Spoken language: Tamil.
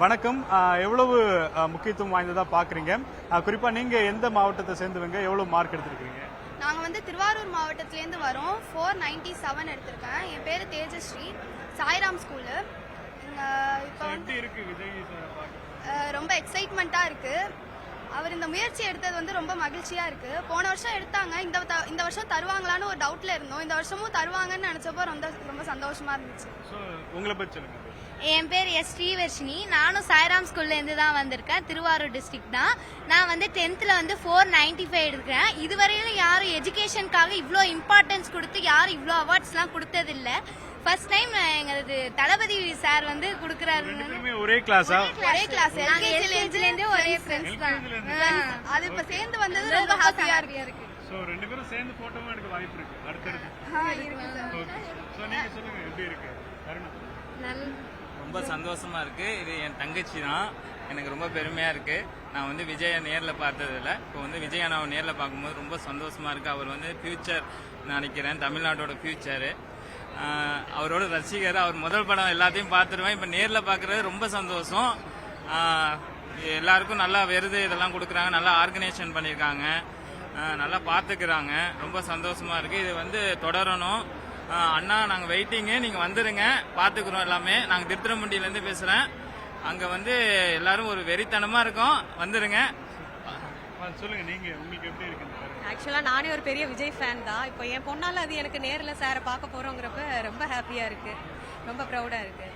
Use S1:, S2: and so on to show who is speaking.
S1: வணக்கம். எவ்வளவு முக்கியத்துவம் வாய்ந்ததா பாக்குறீங்க? குறிப்பா நீங்க எந்த மாவட்டத்தை சேர்ந்தவங்க, எவ்வளவு மார்க் எடுத்திருக்கீங்க?
S2: நாங்க வந்து திருவாரூர் மாவட்டத்திலேருந்து வரோம். 497 எடுத்திருக்கேன். என் பேரு தேஜஸ்ரீ. சாய்ராம் ஸ்கூலு. இப்போ
S1: எப்படி இருக்கு விஜய் சார் பார்க்க?
S2: ரொம்ப எக்ஸைட்மெண்ட்டாக இருக்கு. அவர் இந்த முயற்சி எடுத்தது வந்து ரொம்ப மகிழ்ச்சியா இருக்கு. போன வருஷம் எடுத்தாங்க, இந்த வருஷம் தருவாங்களான்னு ஒரு டவுட்ல இருந்தோம். இந்த வருஷமும் தருவாங்கன்னு நினைச்சப்போ ரொம்ப சந்தோஷமா இருந்துச்சு.
S1: உங்களை பத்தி சொல்லுங்க.
S3: என் பேர் எஸ் ஸ்ரீவர்ஷினி. நானும் சாய்ராம் ஸ்கூல்லேருந்து தான் வந்திருக்கேன். திருவாரூர் டிஸ்ட்ரிக்ட் தான். நான் வந்து 10th வந்து 495 எடுக்கிறேன். இதுவரையிலும் யாரும் எஜுகேஷனுக்காக இவ்வளோ இம்பார்ட்டன்ஸ் கொடுத்து யாரும் இவ்வளோ அவார்ட்ஸ்லாம் கொடுத்ததில்ல. ஃபர்ஸ்ட் டைம் எங்களது தளபதி சார் வந்து கொடுக்குறாரு.
S1: ஒரே கிளாஸா?
S2: ஒரே கிளாஸ்.
S3: எல்கேஜிலேருந்தே ஒரே ஃப்ரெண்ட்ஸ் தான்.
S2: அது இப்ப சேர்ந்து வந்தது ரொம்ப ஹாப்பியா இருக்கு.
S1: சோ ரெண்டு பேரும் சேர்ந்து போட்டோமா எடுக்க வாய்ப்பு இருக்கு அடுத்தடுத்து. சோ நீங்க சொல்லுங்க எப்படி இருக்கு தருணம்?
S4: ரொம்ப சந்தோஷமா இருக்கு. இது என் தங்கச்சி தான். எனக்கு ரொம்ப பெருமையா இருக்கு. நான் வந்து விஜயை நேரில் பார்த்ததில்ல. இப்போ வந்து விஜய் அண்ணாவை நேரில் பார்க்கும்போது ரொம்ப சந்தோஷமா இருக்கு. அவர் வந்து ஃபியூச்சர் நினைக்கிறேன், தமிழ்நாட்டோட ஃபியூச்சரு. அவரோட ரசிகர். அவர் முதல் படம் எல்லாத்தையும் பார்த்துருவேன். இப்போ நேரில் பார்க்குறது ரொம்ப சந்தோஷம். எல்லாருக்கும் நல்லா விருது இதெல்லாம் கொடுக்குறாங்க, நல்லா ஆர்கனைசேஷன் பண்ணியிருக்காங்க, நல்லா பார்த்துக்கிறாங்க. ரொம்ப சந்தோஷமா இருக்கு. இது வந்து தொடரணும். அண்ணா நாங்கள் வெயிட்டிங்கு, நீங்கள் வந்துடுங்க, பார்த்துக்குறோம் எல்லாமே. நாங்கள் திருத்துறைப்பூண்டியிலேருந்து பேசுகிறேன். அங்கே வந்து எல்லாரும் ஒரு வெறித்தனமாக இருக்கோம், வந்துடுங்க.
S1: சொல்லுங்க நீங்க உங்களுக்கு எப்படி இருக்கு?
S5: ஆக்சுவலாக நானே ஒரு பெரிய விஜய் ஃபேன் தான். இப்போ என் பொண்ணால் அது எனக்கு நேரில் சாரை பார்க்க போகிறோங்கிறப்ப ரொம்ப ஹாப்பியாக இருக்குது, ரொம்ப ப்ரௌடாக இருக்குது.